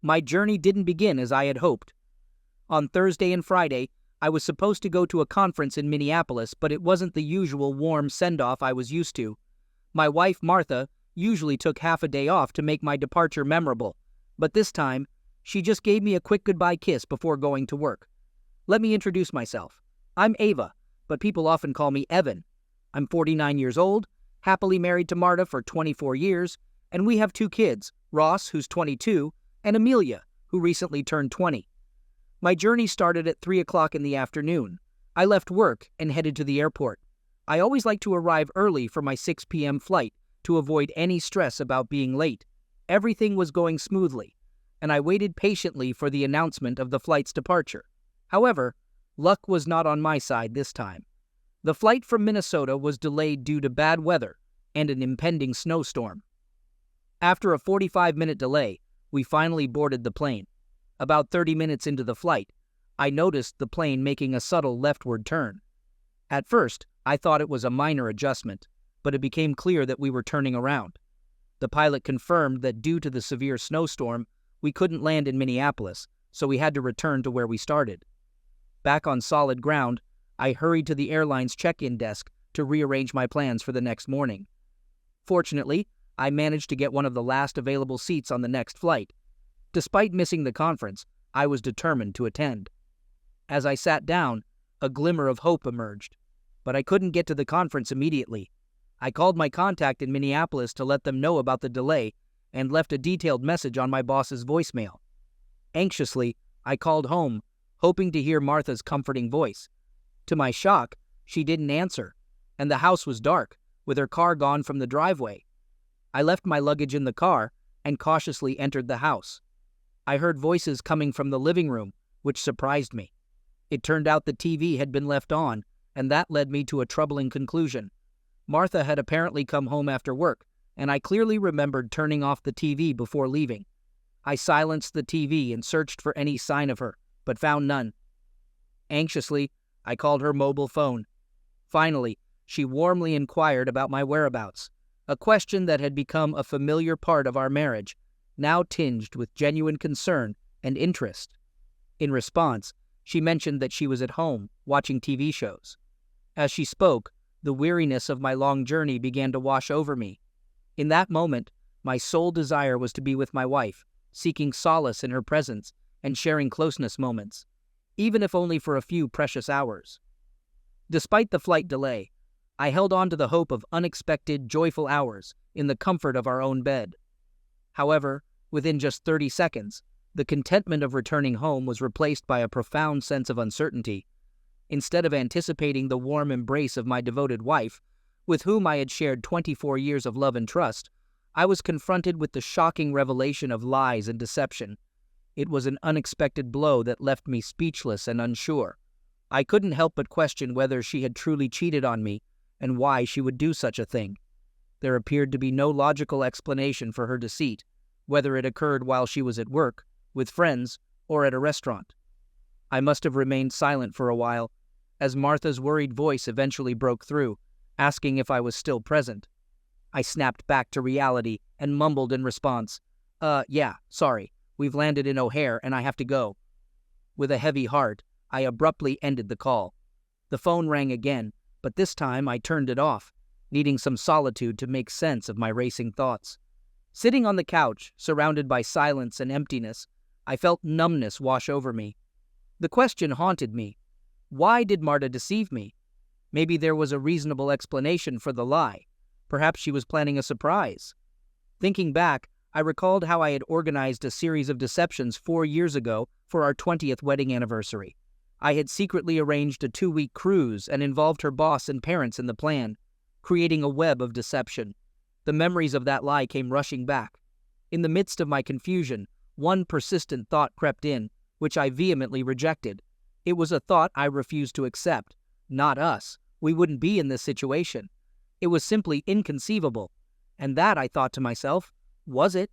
My journey didn't begin as I had hoped. On Thursday and Friday, I was supposed to go to a conference in Minneapolis, but it wasn't the usual warm send-off I was used to. My wife, Martha, usually took half a day off to make my departure memorable, but this time, she just gave me a quick goodbye kiss before going to work. Let me introduce myself. I'm Ava, but people often call me Evan. I'm 49 years old, happily married to Marta for 24 years, and we have 2 kids, Ross, who's 22, and Amelia, who recently turned 20. My journey started at 3 o'clock in the afternoon. I left work and headed to the airport. I always like to arrive early for my 6 p.m. flight to avoid any stress about being late. Everything was going smoothly, and I waited patiently for the announcement of the flight's departure. However, luck was not on my side this time. The flight from Minnesota was delayed due to bad weather and an impending snowstorm. After a 45-minute delay, we finally boarded the plane. About 30 minutes into the flight, I noticed the plane making a subtle leftward turn. At first, I thought it was a minor adjustment, but it became clear that we were turning around. The pilot confirmed that due to the severe snowstorm, we couldn't land in Minneapolis, so we had to return to where we started. Back on solid ground, I hurried to the airline's check-in desk to rearrange my plans for the next morning. Fortunately, I managed to get one of the last available seats on the next flight. Despite missing the conference, I was determined to attend. As I sat down, a glimmer of hope emerged, but I couldn't get to the conference immediately. I called my contact in Minneapolis to let them know about the delay and left a detailed message on my boss's voicemail. Anxiously, I called home, hoping to hear Martha's comforting voice. To my shock, she didn't answer, and the house was dark, with her car gone from the driveway. I left my luggage in the car and cautiously entered the house. I heard voices coming from the living room, which surprised me. It turned out the TV had been left on, and that led me to a troubling conclusion. Martha had apparently come home after work, and I clearly remembered turning off the TV before leaving. I silenced the TV and searched for any sign of her, but found none. Anxiously, I called her mobile phone. Finally, she warmly inquired about my whereabouts, a question that had become a familiar part of our marriage, now tinged with genuine concern and interest. In response, she mentioned that she was at home, watching TV shows. As she spoke, the weariness of my long journey began to wash over me. In that moment, my sole desire was to be with my wife, seeking solace in her presence and sharing closeness moments, even if only for a few precious hours. Despite the flight delay, I held on to the hope of unexpected, joyful hours in the comfort of our own bed. However, within just 30 seconds, the contentment of returning home was replaced by a profound sense of uncertainty. Instead of anticipating the warm embrace of my devoted wife, with whom I had shared 24 years of love and trust, I was confronted with the shocking revelation of lies and deception. It was an unexpected blow that left me speechless and unsure. I couldn't help but question whether she had truly cheated on me and why she would do such a thing. There appeared to be no logical explanation for her deceit, whether it occurred while she was at work, with friends, or at a restaurant. I must have remained silent for a while, as Martha's worried voice eventually broke through, asking if I was still present. I snapped back to reality and mumbled in response, yeah, sorry, we've landed in O'Hare and I have to go." With a heavy heart, I abruptly ended the call. The phone rang again, but this time I turned it off, needing some solitude to make sense of my racing thoughts. Sitting on the couch, surrounded by silence and emptiness, I felt numbness wash over me. The question haunted me. Why did Marta deceive me? Maybe there was a reasonable explanation for the lie. Perhaps she was planning a surprise. Thinking back, I recalled how I had organized a series of deceptions 4 years ago for our 20th wedding anniversary. I had secretly arranged a 2-week cruise and involved her boss and parents in the plan, creating a web of deception. The memories of that lie came rushing back. In the midst of my confusion, one persistent thought crept in, which I vehemently rejected. It was a thought I refused to accept. Not us. We wouldn't be in this situation. It was simply inconceivable. And that, I thought to myself, was it?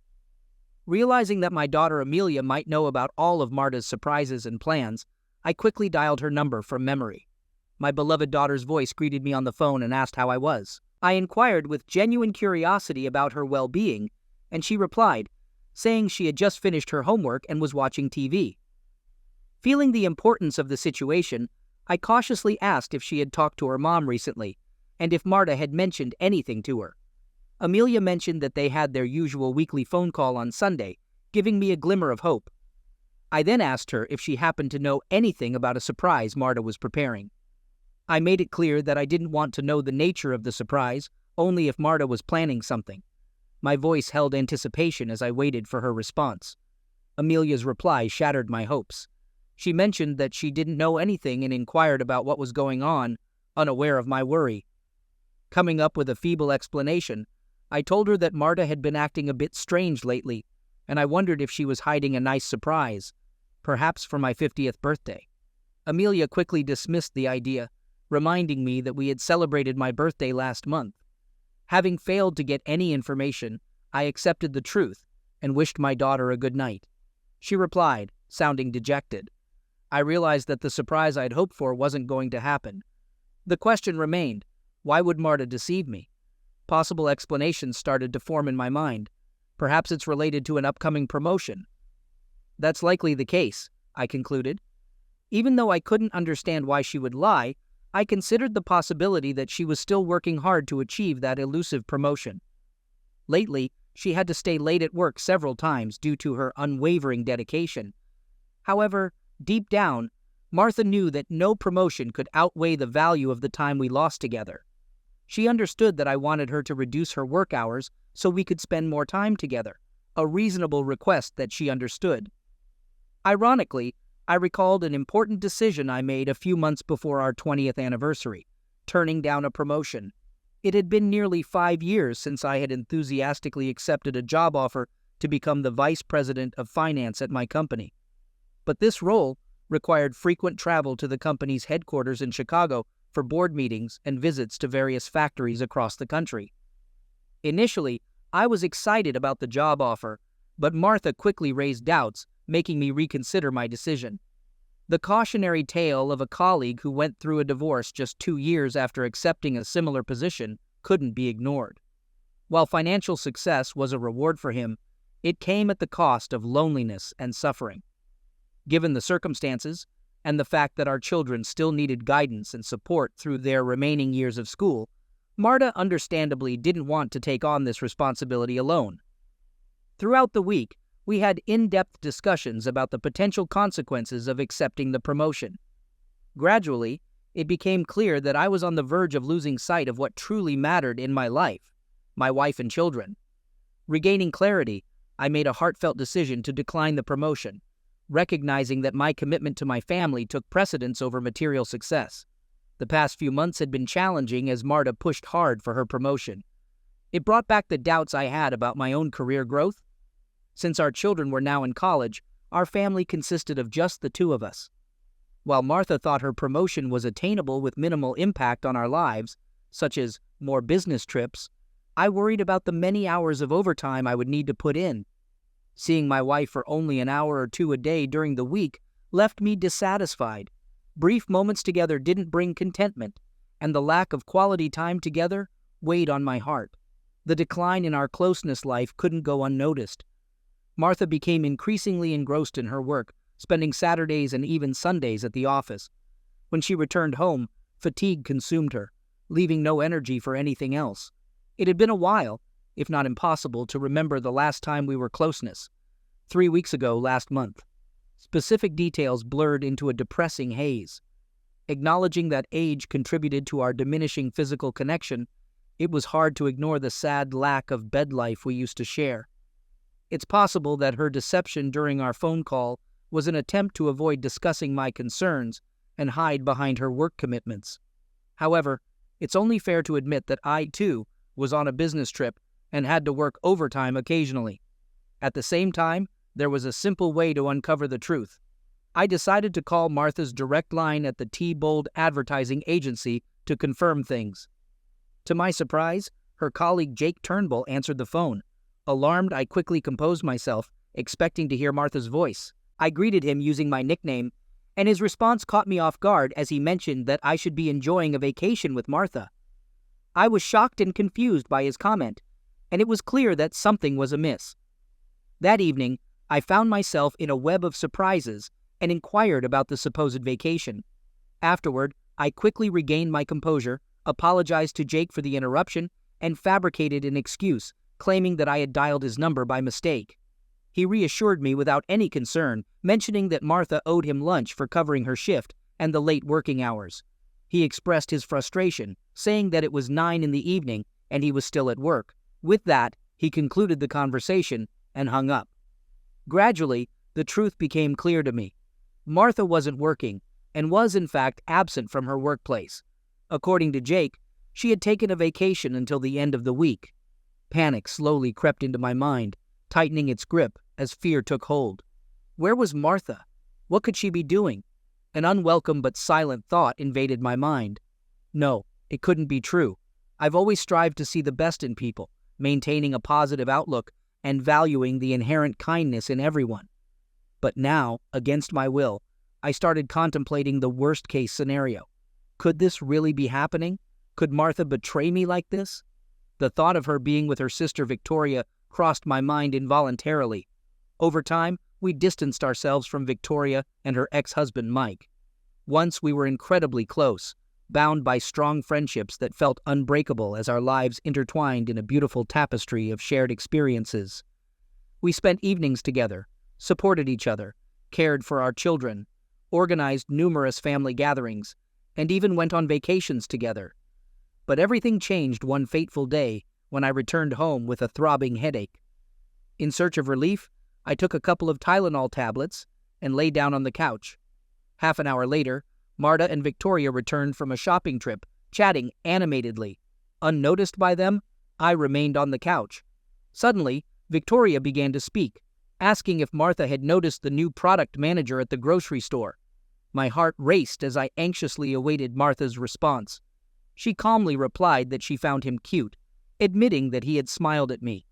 Realizing that my daughter Amelia might know about all of Marta's surprises and plans, I quickly dialed her number from memory. My beloved daughter's voice greeted me on the phone and asked how I was. I inquired with genuine curiosity about her well-being, and she replied, saying she had just finished her homework and was watching TV. Feeling the importance of the situation, I cautiously asked if she had talked to her mom recently, and if Marta had mentioned anything to her. Amelia mentioned that they had their usual weekly phone call on Sunday, giving me a glimmer of hope. I then asked her if she happened to know anything about a surprise Marta was preparing. I made it clear that I didn't want to know the nature of the surprise, only if Marta was planning something. My voice held anticipation as I waited for her response. Amelia's reply shattered my hopes. She mentioned that she didn't know anything and inquired about what was going on, unaware of my worry. Coming up with a feeble explanation, I told her that Marta had been acting a bit strange lately, and I wondered if she was hiding a nice surprise, perhaps for my 50th birthday. Amelia quickly dismissed the idea, reminding me that we had celebrated my birthday last month. Having failed to get any information, I accepted the truth and wished my daughter a good night. She replied, sounding dejected. I realized that the surprise I'd hoped for wasn't going to happen. The question remained, why would Marta deceive me? Possible explanations started to form in my mind. Perhaps it's related to an upcoming promotion. That's likely the case, I concluded. Even though I couldn't understand why she would lie, I considered the possibility that she was still working hard to achieve that elusive promotion. Lately, she had to stay late at work several times due to her unwavering dedication. However, deep down, Martha knew that no promotion could outweigh the value of the time we lost together. She understood that I wanted her to reduce her work hours so we could spend more time together, a reasonable request that she understood. Ironically, I recalled an important decision I made a few months before our 20th anniversary, turning down a promotion. It had been nearly 5 years since I had enthusiastically accepted a job offer to become the vice president of finance at my company. But this role required frequent travel to the company's headquarters in Chicago for board meetings and visits to various factories across the country. Initially, I was excited about the job offer, but Martha quickly raised doubts, making me reconsider my decision. The cautionary tale of a colleague who went through a divorce just 2 years after accepting a similar position couldn't be ignored. While financial success was a reward for him, it came at the cost of loneliness and suffering. Given the circumstances, and the fact that our children still needed guidance and support through their remaining years of school, Marta understandably didn't want to take on this responsibility alone. Throughout the week, we had in-depth discussions about the potential consequences of accepting the promotion. Gradually, it became clear that I was on the verge of losing sight of what truly mattered in my life, my wife and children. Regaining clarity, I made a heartfelt decision to decline the promotion, recognizing that my commitment to my family took precedence over material success. The past few months had been challenging as Marta pushed hard for her promotion. It brought back the doubts I had about my own career growth. Since our children were now in college, our family consisted of just the 2 of us. While Martha thought her promotion was attainable with minimal impact on our lives, such as more business trips, I worried about the many hours of overtime I would need to put in. Seeing my wife for only an hour or 2 a day during the week left me dissatisfied. Brief moments together didn't bring contentment, and the lack of quality time together weighed on my heart. The decline in our closeness life couldn't go unnoticed. Martha became increasingly engrossed in her work, spending Saturdays and even Sundays at the office. When she returned home, fatigue consumed her, leaving no energy for anything else. It had been a while, if not impossible, to remember the last time we were closeness. 3 weeks ago last month. Specific details blurred into a depressing haze. Acknowledging that age contributed to our diminishing physical connection, it was hard to ignore the sad lack of bed life we used to share. It's possible that her deception during our phone call was an attempt to avoid discussing my concerns and hide behind her work commitments. However, it's only fair to admit that I, too, was on a business trip and had to work overtime occasionally. At the same time, there was a simple way to uncover the truth. I decided to call Martha's direct line at the T-Bold advertising agency to confirm things. To my surprise, her colleague Jake Turnbull answered the phone. Alarmed, I quickly composed myself, expecting to hear Martha's voice. I greeted him using my nickname, and his response caught me off guard as he mentioned that I should be enjoying a vacation with Martha. I was shocked and confused by his comment, and it was clear that something was amiss. That evening, I found myself in a web of surprises and inquired about the supposed vacation. Afterward, I quickly regained my composure, apologized to Jake for the interruption, and fabricated an excuse, claiming that I had dialed his number by mistake. He reassured me without any concern, mentioning that Martha owed him lunch for covering her shift and the late working hours. He expressed his frustration, saying that it was 9 in the evening and he was still at work. With that, he concluded the conversation and hung up. Gradually, the truth became clear to me. Martha wasn't working and was in fact absent from her workplace. According to Jake, she had taken a vacation until the end of the week. Panic slowly crept into my mind, tightening its grip as fear took hold. Where was Martha? What could she be doing? An unwelcome but silent thought invaded my mind. No, it couldn't be true. I've always strived to see the best in people, maintaining a positive outlook and valuing the inherent kindness in everyone. But now, against my will, I started contemplating the worst-case scenario. Could this really be happening? Could Martha betray me like this? The thought of her being with her sister Victoria crossed my mind involuntarily. Over time, we distanced ourselves from Victoria and her ex-husband Mike. Once we were incredibly close, bound by strong friendships that felt unbreakable as our lives intertwined in a beautiful tapestry of shared experiences. We spent evenings together, supported each other, cared for our children, organized numerous family gatherings, and even went on vacations together. But everything changed one fateful day when I returned home with a throbbing headache. In search of relief, I took a couple of Tylenol tablets and lay down on the couch. Half an hour later, Marta and Victoria returned from a shopping trip, chatting animatedly. Unnoticed by them, I remained on the couch. Suddenly, Victoria began to speak, asking if Martha had noticed the new product manager at the grocery store. My heart raced as I anxiously awaited Martha's response. She calmly replied that she found him cute, admitting that he had smiled at me.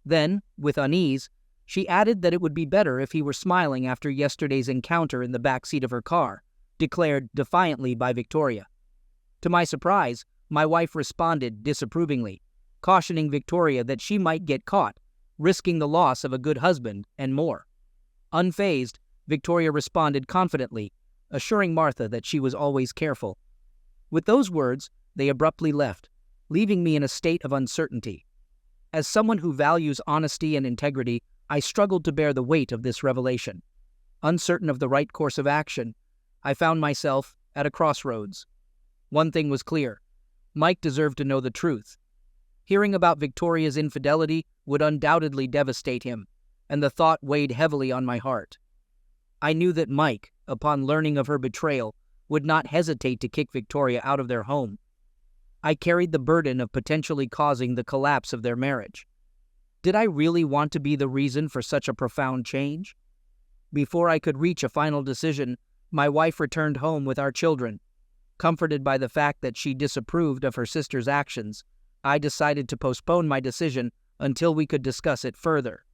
Then, with unease, she added that it would be better if he were smiling after yesterday's encounter in the back seat of her car, declared defiantly by Victoria. To my surprise, my wife responded disapprovingly, cautioning Victoria that she might get caught, risking the loss of a good husband and more. Unfazed, Victoria responded confidently, assuring Martha that she was always careful. With those words, they abruptly left, leaving me in a state of uncertainty. As someone who values honesty and integrity, I struggled to bear the weight of this revelation. Uncertain of the right course of action, I found myself at a crossroads. One thing was clear: Mike deserved to know the truth. Hearing about Victoria's infidelity would undoubtedly devastate him, and the thought weighed heavily on my heart. I knew that Mike, upon learning of her betrayal, would not hesitate to kick Victoria out of their home. I carried the burden of potentially causing the collapse of their marriage. Did I really want to be the reason for such a profound change? Before I could reach a final decision, my wife returned home with our children. Comforted by the fact that she disapproved of her sister's actions, I decided to postpone my decision until we could discuss it further.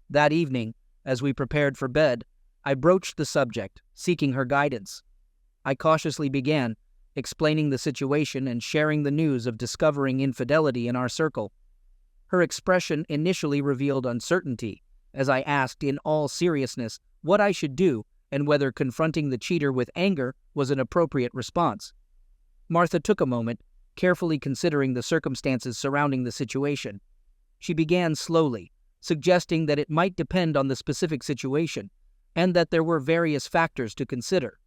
That evening, as we prepared for bed, I broached the subject, seeking her guidance. I cautiously began, explaining the situation and sharing the news of discovering infidelity in our circle. Her expression initially revealed uncertainty, as I asked in all seriousness what I should do and whether confronting the cheater with anger was an appropriate response. Martha took a moment, carefully considering the circumstances surrounding the situation. She began slowly, suggesting that it might depend on the specific situation, and that there were various factors to consider.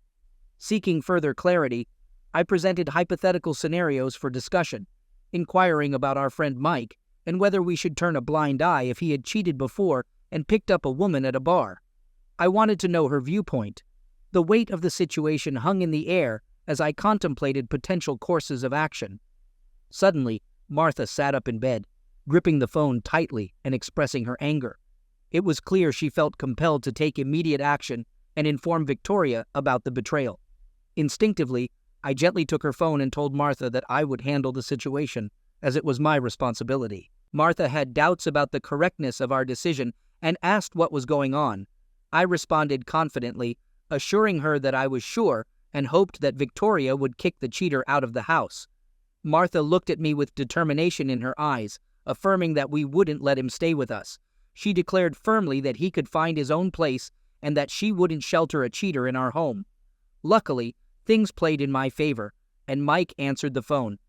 Seeking further clarity, I presented hypothetical scenarios for discussion, inquiring about our friend Mike and whether we should turn a blind eye if he had cheated before and picked up a woman at a bar. I wanted to know her viewpoint. The weight of the situation hung in the air as I contemplated potential courses of action. Suddenly, Martha sat up in bed, gripping the phone tightly and expressing her anger. It was clear she felt compelled to take immediate action and inform Victoria about the betrayal. Instinctively, I gently took her phone and told Martha that I would handle the situation, as it was my responsibility. Martha had doubts about the correctness of our decision and asked what was going on. I responded confidently, assuring her that I was sure and hoped that Victoria would kick the cheater out of the house. Martha looked at me with determination in her eyes, affirming that we wouldn't let him stay with us. She declared firmly that he could find his own place and that she wouldn't shelter a cheater in our home. Luckily, things played in my favor, and Mike answered the phone.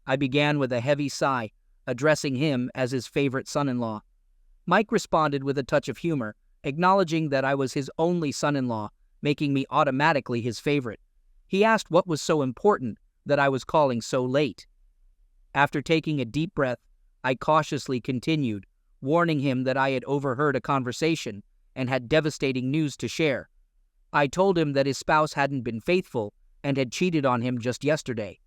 I began with a heavy sigh, addressing him as his favorite son-in-law. Mike responded with a touch of humor, acknowledging that I was his only son-in-law, making me automatically his favorite. He asked what was so important that I was calling so late. After taking a deep breath, I cautiously continued, warning him that I had overheard a conversation and had devastating news to share. I told him that his spouse hadn't been faithful and had cheated on him just yesterday.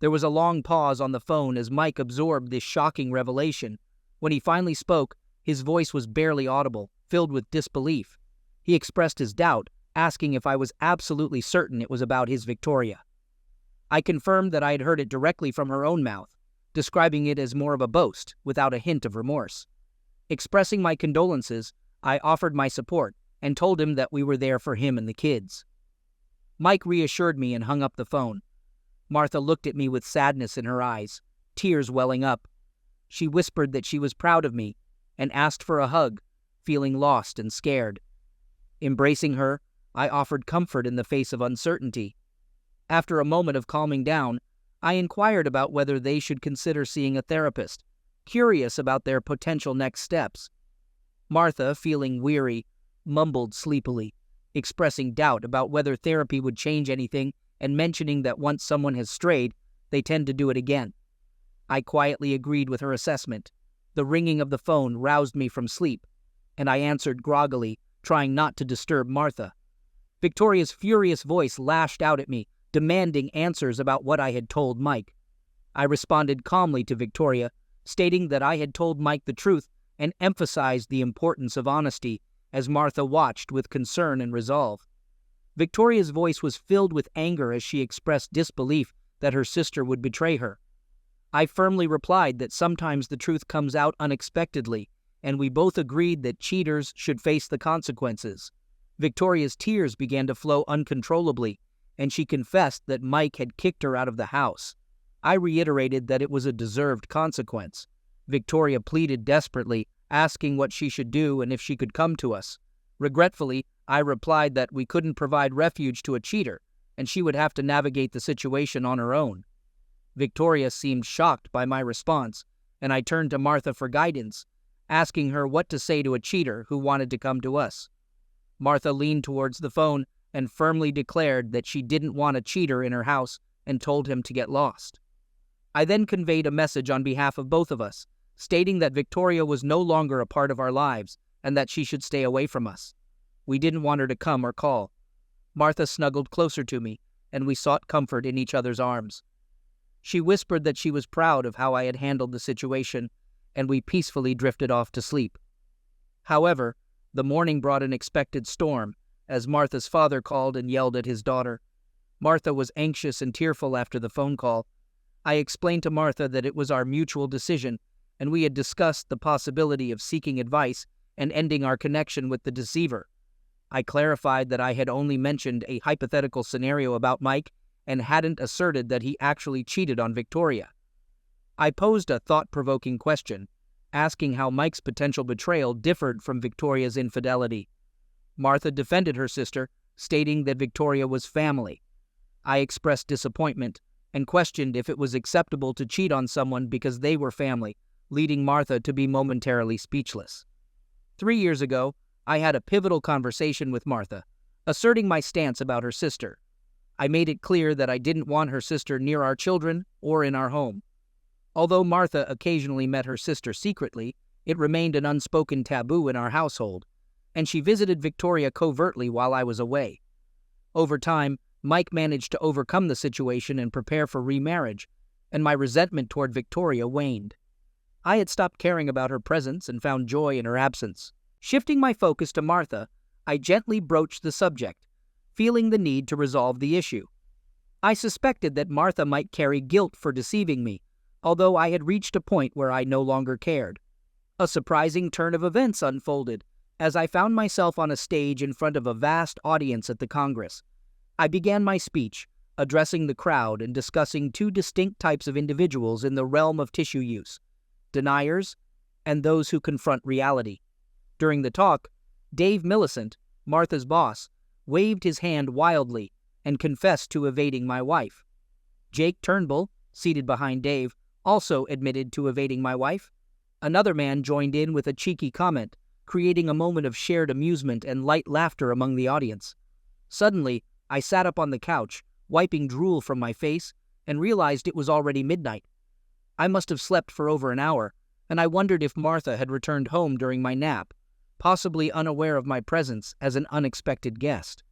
There was a long pause on the phone as Mike absorbed this shocking revelation. When he finally spoke, his voice was barely audible, filled with disbelief. He expressed his doubt, asking if I was absolutely certain it was about his Victoria. I confirmed that I had heard it directly from her own mouth, describing it as more of a boast, without a hint of remorse. Expressing my condolences, I offered my support and told him that we were there for him and the kids. Mike reassured me and hung up the phone. Martha looked at me with sadness in her eyes, tears welling up. She whispered that she was proud of me and asked for a hug, feeling lost and scared. Embracing her, I offered comfort in the face of uncertainty. After a moment of calming down, I inquired about whether they should consider seeing a therapist, curious about their potential next steps. Martha, feeling weary, mumbled sleepily, expressing doubt about whether therapy would change anything and mentioning that once someone has strayed, they tend to do it again. I quietly agreed with her assessment. The ringing of the phone roused me from sleep, and I answered groggily, trying not to disturb Martha. Victoria's furious voice lashed out at me, demanding answers about what I had told Mike. I responded calmly to Victoria, stating that I had told Mike the truth and emphasized the importance of honesty, as Martha watched with concern and resolve. Victoria's voice was filled with anger as she expressed disbelief that her sister would betray her. I firmly replied that sometimes the truth comes out unexpectedly, and we both agreed that cheaters should face the consequences. Victoria's tears began to flow uncontrollably, and she confessed that Mike had kicked her out of the house. I reiterated that it was a deserved consequence. Victoria pleaded desperately, asking what she should do and if she could come to us. Regretfully, I replied that we couldn't provide refuge to a cheater, and she would have to navigate the situation on her own. Victoria seemed shocked by my response, and I turned to Martha for guidance, asking her what to say to a cheater who wanted to come to us. Martha leaned towards the phone and firmly declared that she didn't want a cheater in her house and told him to get lost. I then conveyed a message on behalf of both of us, stating that Victoria was no longer a part of our lives and that she should stay away from us. We didn't want her to come or call. Martha snuggled closer to me, and we sought comfort in each other's arms. She whispered that she was proud of how I had handled the situation, and we peacefully drifted off to sleep. However, the morning brought an expected storm, as Martha's father called and yelled at his daughter. Martha was anxious and tearful after the phone call. I explained to Martha that it was our mutual decision, and we had discussed the possibility of seeking advice and ending our connection with the deceiver. I clarified that I had only mentioned a hypothetical scenario about Mike and hadn't asserted that he actually cheated on Victoria. I posed a thought-provoking question, asking how Mike's potential betrayal differed from Victoria's infidelity. Martha defended her sister, stating that Victoria was family. I expressed disappointment and questioned if it was acceptable to cheat on someone because they were family, leading Martha to be momentarily speechless. 3 years ago, I had a pivotal conversation with Martha, asserting my stance about her sister. I made it clear that I didn't want her sister near our children or in our home. Although Martha occasionally met her sister secretly, it remained an unspoken taboo in our household, and she visited Victoria covertly while I was away. Over time, Mike managed to overcome the situation and prepare for remarriage, and my resentment toward Victoria waned. I had stopped caring about her presence and found joy in her absence. Shifting my focus to Martha, I gently broached the subject, feeling the need to resolve the issue. I suspected that Martha might carry guilt for deceiving me, although I had reached a point where I no longer cared. A surprising turn of events unfolded, as I found myself on a stage in front of a vast audience at the Congress. I began my speech, addressing the crowd and discussing two distinct types of individuals in the realm of tissue use: deniers and those who confront reality. During the talk, Dave Millicent, Martha's boss, waved his hand wildly and confessed to evading my wife. Jake Turnbull, seated behind Dave, also admitted to evading my wife. Another man joined in with a cheeky comment, creating a moment of shared amusement and light laughter among the audience. Suddenly, I sat up on the couch, wiping drool from my face, and realized it was already midnight. I must have slept for over an hour, and I wondered if Martha had returned home during my nap, possibly unaware of my presence as an unexpected guest.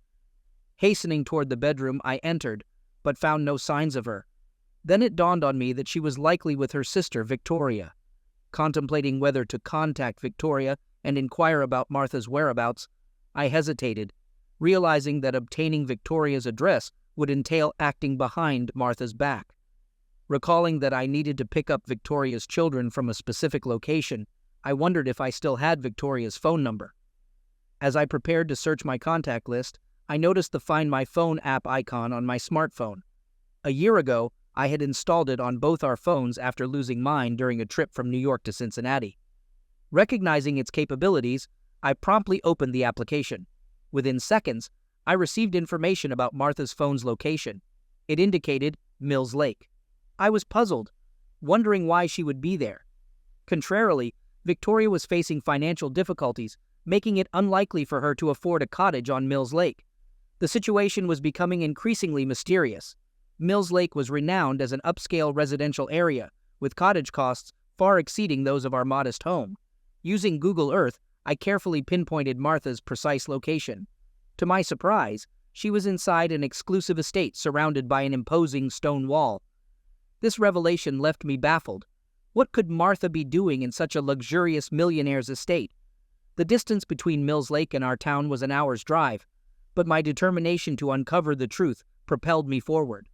Hastening toward the bedroom, I entered, but found no signs of her. Then it dawned on me that she was likely with her sister, Victoria. Contemplating whether to contact Victoria and inquire about Martha's whereabouts, I hesitated, realizing that obtaining Victoria's address would entail acting behind Martha's back. Recalling that I needed to pick up Victoria's children from a specific location, I wondered if I still had Victoria's phone number. As I prepared to search my contact list, I noticed the Find My Phone app icon on my smartphone. A year ago, I had installed it on both our phones after losing mine during a trip from New York to Cincinnati. Recognizing its capabilities, I promptly opened the application. Within seconds, I received information about Martha's phone's location. It indicated Mills Lake. I was puzzled, wondering why she would be there. Contrarily, Victoria was facing financial difficulties, making it unlikely for her to afford a cottage on Mills Lake. The situation was becoming increasingly mysterious. Mills Lake was renowned as an upscale residential area, with cottage costs far exceeding those of our modest home. Using Google Earth, I carefully pinpointed Martha's precise location. To my surprise, she was inside an exclusive estate surrounded by an imposing stone wall. This revelation left me baffled. What could Martha be doing in such a luxurious millionaire's estate? The distance between Mills Lake and our town was an hour's drive, but my determination to uncover the truth propelled me forward.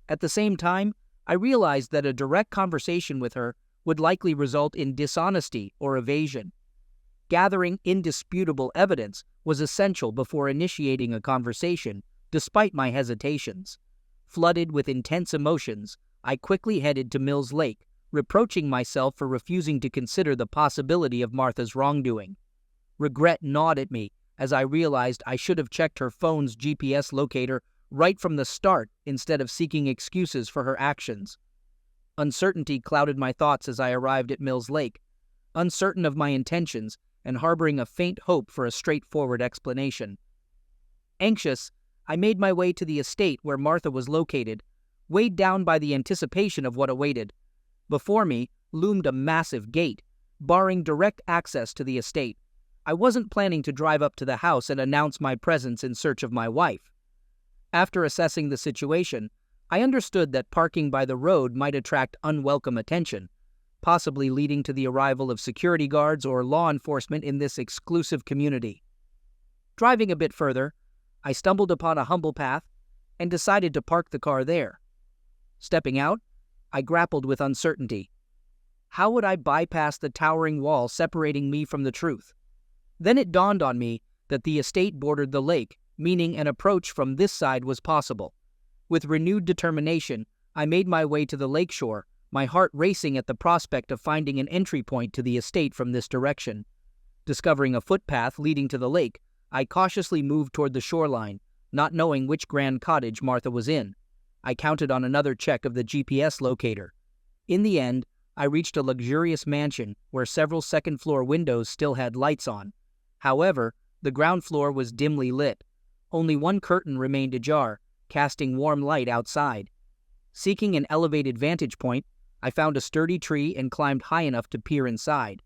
At the same time, I realized that a direct conversation with her would likely result in dishonesty or evasion. Gathering indisputable evidence was essential before initiating a conversation, despite my hesitations. Flooded with intense emotions, I quickly headed to Mills Lake, reproaching myself for refusing to consider the possibility of Martha's wrongdoing. Regret gnawed at me as I realized I should have checked her phone's GPS locator right from the start instead of seeking excuses for her actions. Uncertainty clouded my thoughts as I arrived at Mills Lake, uncertain of my intentions and harboring a faint hope for a straightforward explanation. Anxious, I made my way to the estate where Martha was located, weighed down by the anticipation of what awaited. Before me loomed a massive gate, barring direct access to the estate. I wasn't planning to drive up to the house and announce my presence in search of my wife. After assessing the situation, I understood that parking by the road might attract unwelcome attention, possibly leading to the arrival of security guards or law enforcement in this exclusive community. Driving a bit further, I stumbled upon a humble path and decided to park the car there. Stepping out, I grappled with uncertainty. How would I bypass the towering wall separating me from the truth? Then it dawned on me that the estate bordered the lake, meaning an approach from this side was possible. With renewed determination, I made my way to the lakeshore, my heart racing at the prospect of finding an entry point to the estate from this direction. Discovering a footpath leading to the lake, I cautiously moved toward the shoreline, not knowing which grand cottage Martha was in. I counted on another check of the GPS locator. In the end, I reached a luxurious mansion where several second-floor windows still had lights on. However, the ground floor was dimly lit. Only one curtain remained ajar, casting warm light outside. Seeking an elevated vantage point, I found a sturdy tree and climbed high enough to peer inside.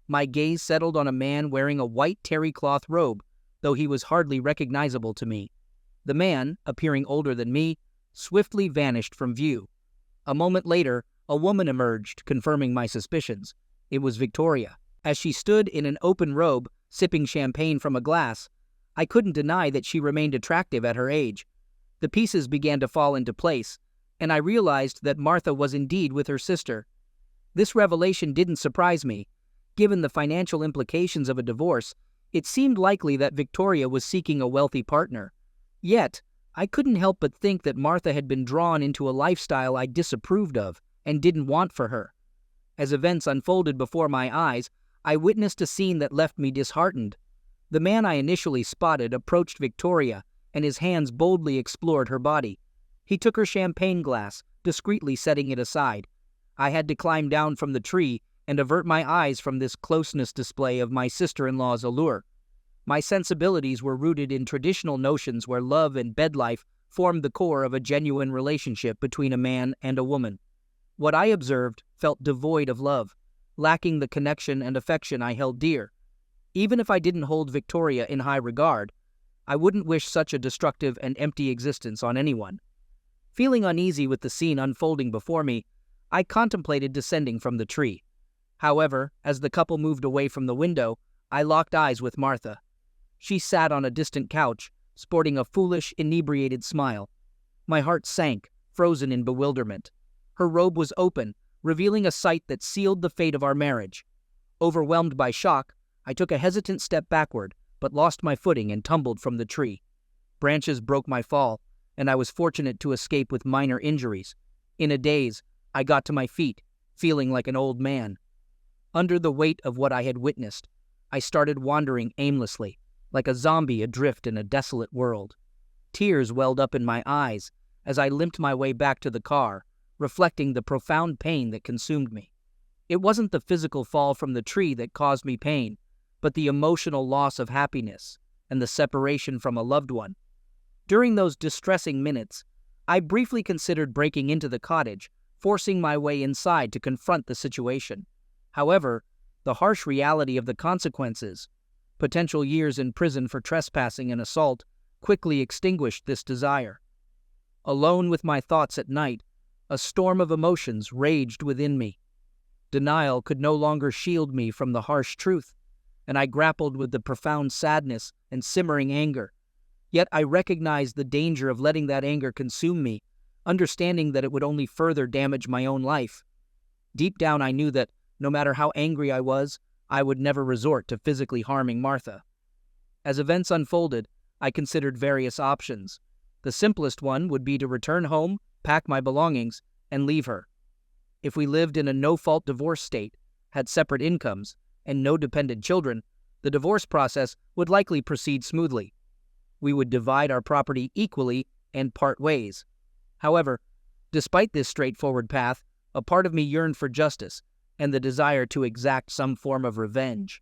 My gaze settled on a man wearing a white terry cloth robe, though he was hardly recognizable to me. The man, appearing older than me, swiftly vanished from view. A moment later, a woman emerged, confirming my suspicions. It was Victoria. As she stood in an open robe, sipping champagne from a glass, I couldn't deny that she remained attractive at her age. The pieces began to fall into place, and I realized that Martha was indeed with her sister. This revelation didn't surprise me. Given the financial implications of a divorce, it seemed likely that Victoria was seeking a wealthy partner. Yet, I couldn't help but think that Martha had been drawn into a lifestyle I disapproved of and didn't want for her. As events unfolded before my eyes, I witnessed a scene that left me disheartened. The man I initially spotted approached Victoria, and his hands boldly explored her body. He took her champagne glass, discreetly setting it aside. I had to climb down from the tree and avert my eyes from this closeness display of my sister-in-law's allure. My sensibilities were rooted in traditional notions where love and bed life formed the core of a genuine relationship between a man and a woman. What I observed felt devoid of love, lacking the connection and affection I held dear. Even if I didn't hold Victoria in high regard, I wouldn't wish such a destructive and empty existence on anyone. Feeling uneasy with the scene unfolding before me, I contemplated descending from the tree. However, as the couple moved away from the window, I locked eyes with Martha. She sat on a distant couch, sporting a foolish, inebriated smile. My heart sank, frozen in bewilderment. Her robe was open, revealing a sight that sealed the fate of our marriage. Overwhelmed by shock, I took a hesitant step backward, but lost my footing and tumbled from the tree. Branches broke my fall, and I was fortunate to escape with minor injuries. In a daze, I got to my feet, feeling like an old man. Under the weight of what I had witnessed, I started wandering aimlessly, like a zombie adrift in a desolate world. Tears welled up in my eyes as I limped my way back to the car, reflecting the profound pain that consumed me. It wasn't the physical fall from the tree that caused me pain, but the emotional loss of happiness and the separation from a loved one. During those distressing minutes, I briefly considered breaking into the cottage, forcing my way inside to confront the situation. However, the harsh reality of the consequences, potential years in prison for trespassing and assault, quickly extinguished this desire. Alone with my thoughts at night, a storm of emotions raged within me. Denial could no longer shield me from the harsh truth, and I grappled with the profound sadness and simmering anger. Yet I recognized the danger of letting that anger consume me, understanding that it would only further damage my own life. Deep down I knew that, no matter how angry I was, I would never resort to physically harming Martha. As events unfolded, I considered various options. The simplest one would be to return home, pack my belongings, and leave her. If we lived in a no-fault divorce state, had separate incomes, and no dependent children, the divorce process would likely proceed smoothly. We would divide our property equally and part ways. However, despite this straightforward path, a part of me yearned for justice and the desire to exact some form of revenge.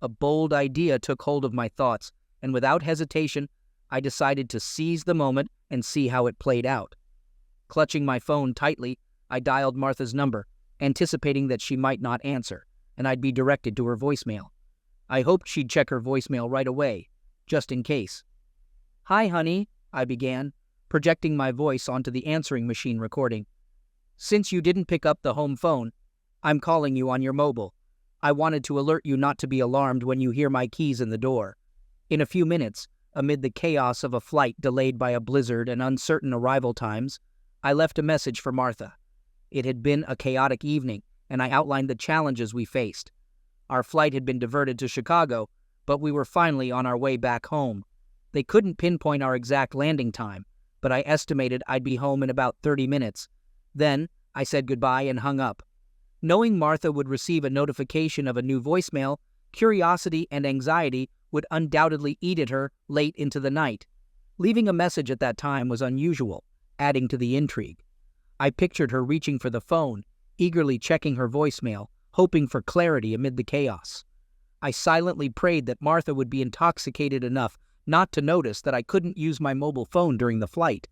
A bold idea took hold of my thoughts, and without hesitation, I decided to seize the moment and see how it played out. Clutching my phone tightly, I dialed Martha's number, anticipating that she might not answer, and I'd be directed to her voicemail. I hoped she'd check her voicemail right away, just in case. "Hi, honey," I began, projecting my voice onto the answering machine recording. "Since you didn't pick up the home phone, I'm calling you on your mobile. I wanted to alert you not to be alarmed when you hear my keys in the door." In a few minutes, amid the chaos of a flight delayed by a blizzard and uncertain arrival times, I left a message for Martha. It had been a chaotic evening, and I outlined the challenges we faced. Our flight had been diverted to Chicago, but we were finally on our way back home. They couldn't pinpoint our exact landing time, but I estimated I'd be home in about 30 minutes. Then, I said goodbye and hung up. Knowing Martha would receive a notification of a new voicemail, curiosity and anxiety would undoubtedly eat at her late into the night. Leaving a message at that time was unusual, adding to the intrigue. I pictured her reaching for the phone, eagerly checking her voicemail, hoping for clarity amid the chaos. I silently prayed that Martha would be intoxicated enough not to notice that I couldn't use my mobile phone during the flight.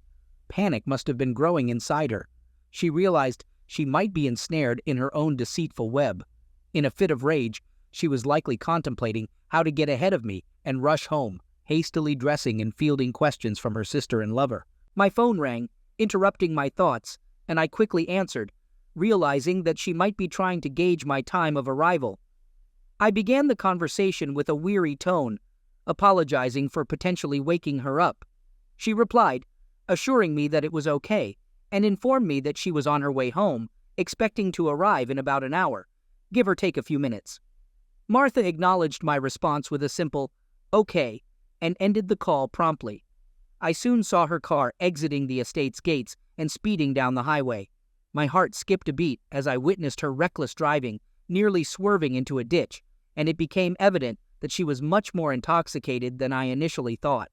Panic must have been growing inside her. She realized she might be ensnared in her own deceitful web. In a fit of rage, she was likely contemplating how to get ahead of me and rush home, hastily dressing and fielding questions from her sister and lover. My phone rang, interrupting my thoughts, and I quickly answered, realizing that she might be trying to gauge my time of arrival. I began the conversation with a weary tone, apologizing for potentially waking her up. She replied, assuring me that it was okay, and informed me that she was on her way home, expecting to arrive in about an hour, give or take a few minutes. Martha acknowledged my response with a simple, "Okay," and ended the call promptly. I soon saw her car exiting the estate's gates and speeding down the highway. My heart skipped a beat as I witnessed her reckless driving, nearly swerving into a ditch, and it became evident that she was much more intoxicated than I initially thought.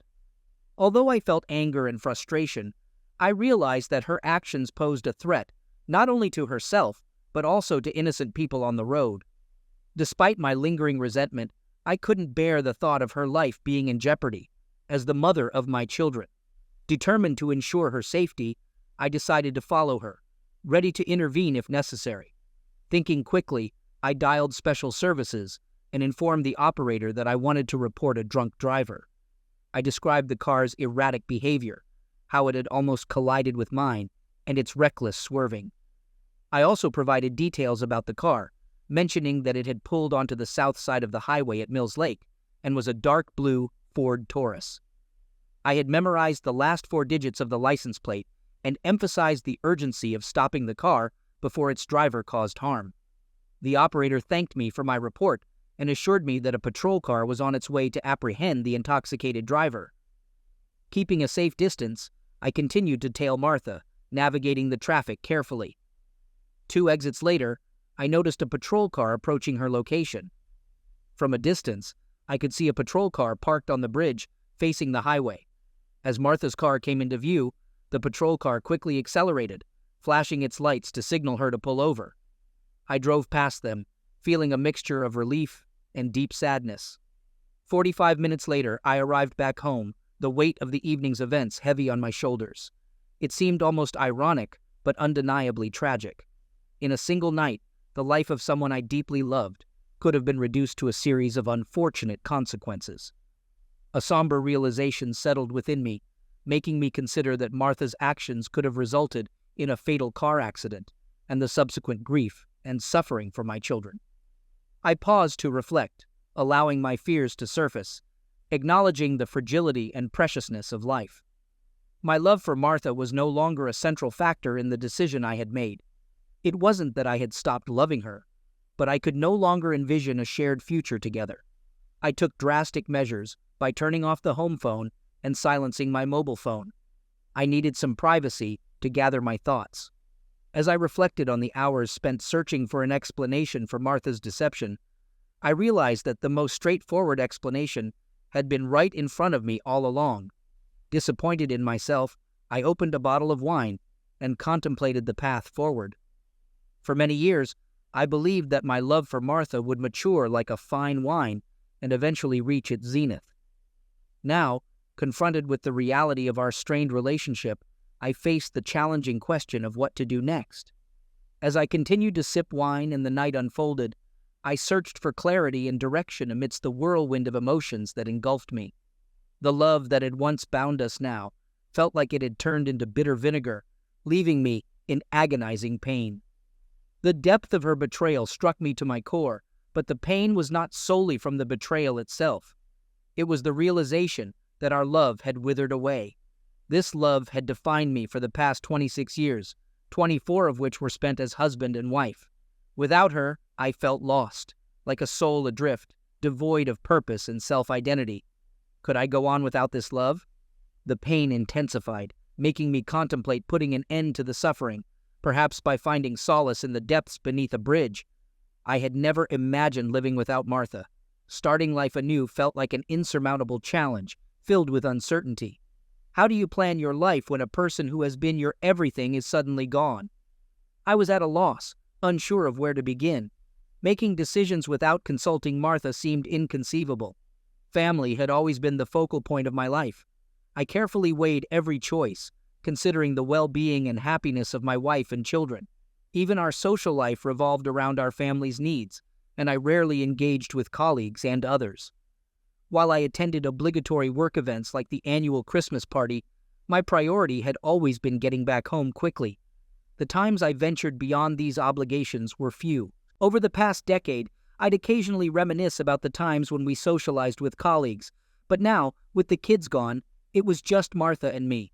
Although I felt anger and frustration, I realized that her actions posed a threat, not only to herself, but also to innocent people on the road. Despite my lingering resentment, I couldn't bear the thought of her life being in jeopardy, as the mother of my children. Determined to ensure her safety, I decided to follow her, ready to intervene if necessary. Thinking quickly, I dialed special services and informed the operator that I wanted to report a drunk driver. I described the car's erratic behavior, how it had almost collided with mine, and its reckless swerving. I also provided details about the car, mentioning that it had pulled onto the south side of the highway at Mills Lake and was a dark blue Ford Taurus. I had memorized the last 4 digits of the license plate and emphasized the urgency of stopping the car before its driver caused harm. The operator thanked me for my report and assured me that a patrol car was on its way to apprehend the intoxicated driver. Keeping a safe distance, I continued to tail Martha, navigating the traffic carefully. 2 exits later, I noticed a patrol car approaching her location. From a distance, I could see a patrol car parked on the bridge, facing the highway. As Martha's car came into view, the patrol car quickly accelerated, flashing its lights to signal her to pull over. I drove past them, feeling a mixture of relief and deep sadness. 45 minutes later, I arrived back home, the weight of the evening's events heavy on my shoulders. It seemed almost ironic, but undeniably tragic. In a single night, the life of someone I deeply loved could have been reduced to a series of unfortunate consequences. A somber realization settled within me, making me consider that Martha's actions could have resulted in a fatal car accident and the subsequent grief and suffering for my children. I paused to reflect, allowing my fears to surface, acknowledging the fragility and preciousness of life. My love for Martha was no longer a central factor in the decision I had made. It wasn't that I had stopped loving her, but I could no longer envision a shared future together. I took drastic measures by turning off the home phone and silencing my mobile phone. I needed some privacy to gather my thoughts. As I reflected on the hours spent searching for an explanation for Martha's deception, I realized that the most straightforward explanation had been right in front of me all along. Disappointed in myself, I opened a bottle of wine and contemplated the path forward. For many years, I believed that my love for Martha would mature like a fine wine and eventually reach its zenith. Now, confronted with the reality of our strained relationship, I faced the challenging question of what to do next. As I continued to sip wine and the night unfolded, I searched for clarity and direction amidst the whirlwind of emotions that engulfed me. The love that had once bound us now felt like it had turned into bitter vinegar, leaving me in agonizing pain. The depth of her betrayal struck me to my core, but the pain was not solely from the betrayal itself. It was the realization that our love had withered away. This love had defined me for the past 26 years, 24 of which were spent as husband and wife. Without her, I felt lost, like a soul adrift, devoid of purpose and self-identity. Could I go on without this love? The pain intensified, making me contemplate putting an end to the suffering, perhaps by finding solace in the depths beneath a bridge. I had never imagined living without Martha. Starting life anew felt like an insurmountable challenge, filled with uncertainty. How do you plan your life when a person who has been your everything is suddenly gone? I was at a loss, unsure of where to begin. Making decisions without consulting Martha seemed inconceivable. Family had always been the focal point of my life. I carefully weighed every choice, considering the well-being and happiness of my wife and children. Even our social life revolved around our family's needs, and I rarely engaged with colleagues and others. While I attended obligatory work events like the annual Christmas party, my priority had always been getting back home quickly. The times I ventured beyond these obligations were few. Over the past decade, I'd occasionally reminisce about the times when we socialized with colleagues, but now, with the kids gone, it was just Martha and me.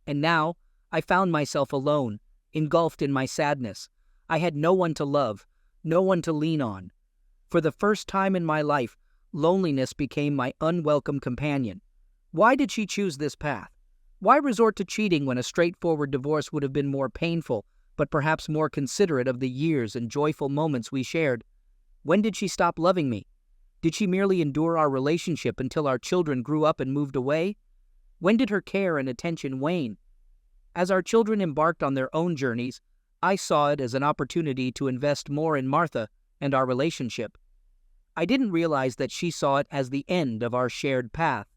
And now, I found myself alone, engulfed in my sadness. I had no one to love, no one to lean on. For the first time in my life, loneliness became my unwelcome companion. Why did she choose this path? Why resort to cheating when a straightforward divorce would have been more painful, but perhaps more considerate of the years and joyful moments we shared? When did she stop loving me? Did she merely endure our relationship until our children grew up and moved away? When did her care and attention wane? As our children embarked on their own journeys, I saw it as an opportunity to invest more in Martha and our relationship. I didn't realize that she saw it as the end of our shared path.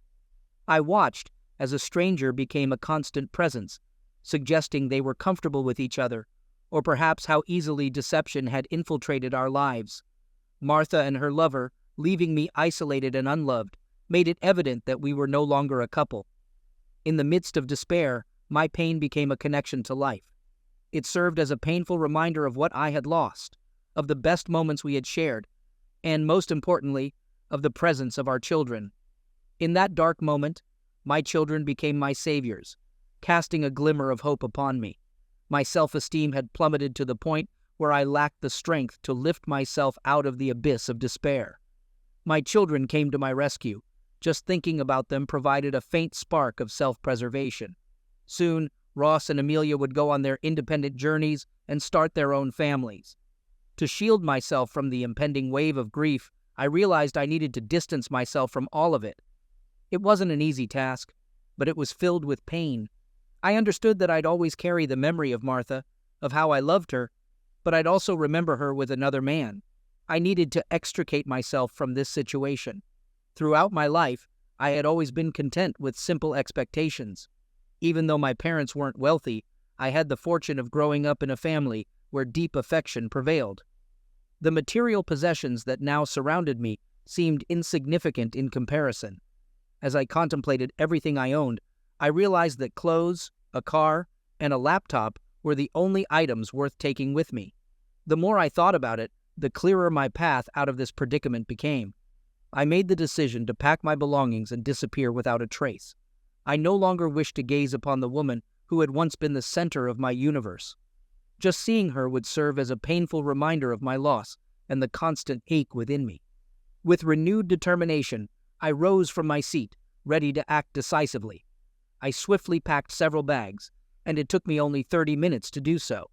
I watched as a stranger became a constant presence, suggesting they were comfortable with each other, or perhaps how easily deception had infiltrated our lives. Martha and her lover, leaving me isolated and unloved, made it evident that we were no longer a couple. In the midst of despair, my pain became a connection to life. It served as a painful reminder of what I had lost, of the best moments we had shared, and most importantly, of the presence of our children. In that dark moment, my children became my saviors, casting a glimmer of hope upon me. My self-esteem had plummeted to the point where I lacked the strength to lift myself out of the abyss of despair. My children came to my rescue. Just thinking about them provided a faint spark of self-preservation. Soon, Ross and Amelia would go on their independent journeys and start their own families. To shield myself from the impending wave of grief, I realized I needed to distance myself from all of it. It wasn't an easy task, but it was filled with pain. I understood that I'd always carry the memory of Martha, of how I loved her, but I'd also remember her with another man. I needed to extricate myself from this situation. Throughout my life, I had always been content with simple expectations. Even though my parents weren't wealthy, I had the fortune of growing up in a family where deep affection prevailed. The material possessions that now surrounded me seemed insignificant in comparison. As I contemplated everything I owned, I realized that clothes, a car, and a laptop were the only items worth taking with me. The more I thought about it, the clearer my path out of this predicament became. I made the decision to pack my belongings and disappear without a trace. I no longer wished to gaze upon the woman who had once been the center of my universe. Just seeing her would serve as a painful reminder of my loss and the constant ache within me. With renewed determination, I rose from my seat, ready to act decisively. I swiftly packed several bags, and it took me only 30 minutes to do so.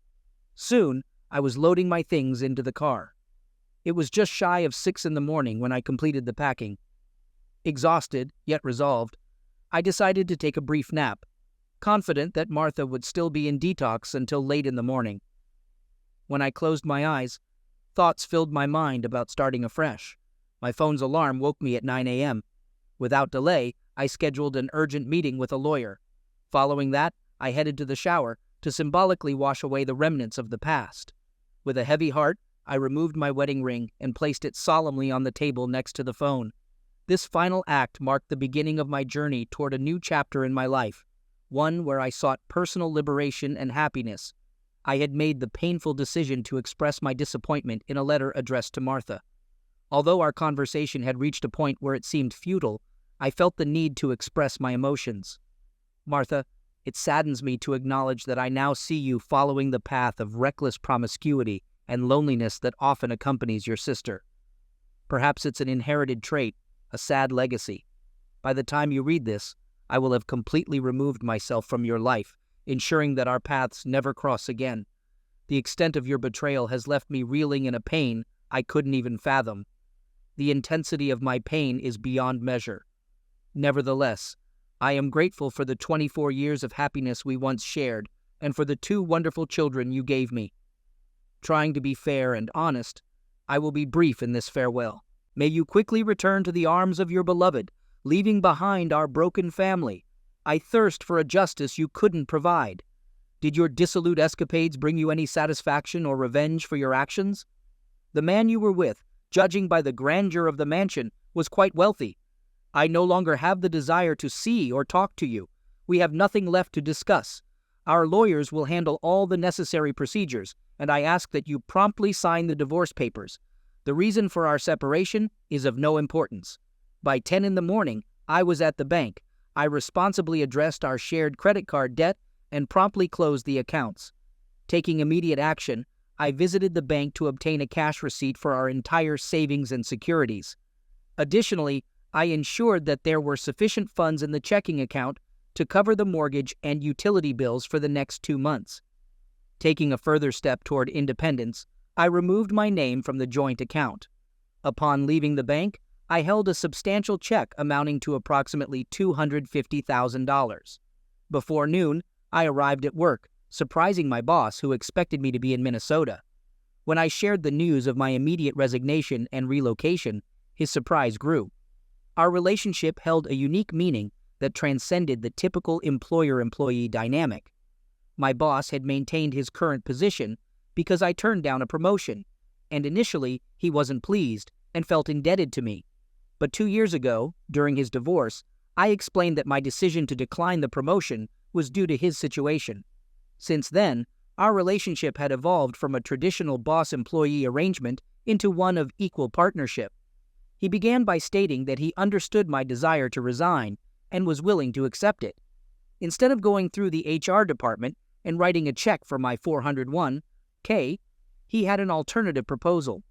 Soon, I was loading my things into the car. It was just shy of 6 in the morning when I completed the packing. Exhausted, yet resolved, I decided to take a brief nap, confident that Martha would still be in detox until late in the morning. When I closed my eyes, thoughts filled my mind about starting afresh. My phone's alarm woke me at 9 a.m. Without delay, I scheduled an urgent meeting with a lawyer. Following that, I headed to the shower to symbolically wash away the remnants of the past. With a heavy heart, I removed my wedding ring and placed it solemnly on the table next to the phone. This final act marked the beginning of my journey toward a new chapter in my life, one where I sought personal liberation and happiness. I had made the painful decision to express my disappointment in a letter addressed to Martha. Although our conversation had reached a point where it seemed futile, I felt the need to express my emotions. Martha, it saddens me to acknowledge that I now see you following the path of reckless promiscuity and loneliness that often accompanies your sister. Perhaps it's an inherited trait, a sad legacy. By the time you read this, I will have completely removed myself from your life, ensuring that our paths never cross again. The extent of your betrayal has left me reeling in a pain I couldn't even fathom. The intensity of my pain is beyond measure. Nevertheless, I am grateful for the 24 years of happiness we once shared and for the 2 wonderful children you gave me. Trying to be fair and honest, I will be brief in this farewell. May you quickly return to the arms of your beloved, leaving behind our broken family. I thirst for a justice you couldn't provide. Did your dissolute escapades bring you any satisfaction or revenge for your actions? The man you were with, judging by the grandeur of the mansion, was quite wealthy. I no longer have the desire to see or talk to you. We have nothing left to discuss. Our lawyers will handle all the necessary procedures, and I ask that you promptly sign the divorce papers. The reason for our separation is of no importance. By 10 in the morning, I was at the bank. I responsibly addressed our shared credit card debt and promptly closed the accounts. Taking immediate action, I visited the bank to obtain a cash receipt for our entire savings and securities. Additionally, I ensured that there were sufficient funds in the checking account to cover the mortgage and utility bills for the next 2 months. Taking a further step toward independence, I removed my name from the joint account. Upon leaving the bank, I held a substantial check amounting to approximately $250,000. Before noon, I arrived at work, surprising my boss, who expected me to be in Minnesota. When I shared the news of my immediate resignation and relocation, his surprise grew. Our relationship held a unique meaning that transcended the typical employer-employee dynamic. My boss had maintained his current position because I turned down a promotion, and initially he wasn't pleased and felt indebted to me. But 2 years ago, during his divorce, I explained that my decision to decline the promotion was due to his situation. Since then, our relationship had evolved from a traditional boss-employee arrangement into one of equal partnership. He began by stating that he understood my desire to resign and was willing to accept it. Instead of going through the HR department and writing a check for my $401K, he had an alternative proposal.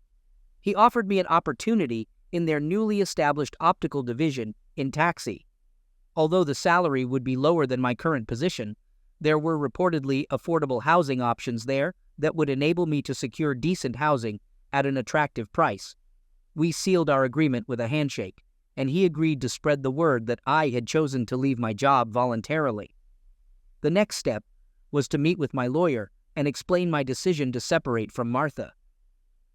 He offered me an opportunity in their newly established optical division in taxi. Although the salary would be lower than my current position, there were reportedly affordable housing options there that would enable me to secure decent housing at an attractive price. We sealed our agreement with a handshake, and he agreed to spread the word that I had chosen to leave my job voluntarily. The next step was to meet with my lawyer and explain my decision to separate from Martha.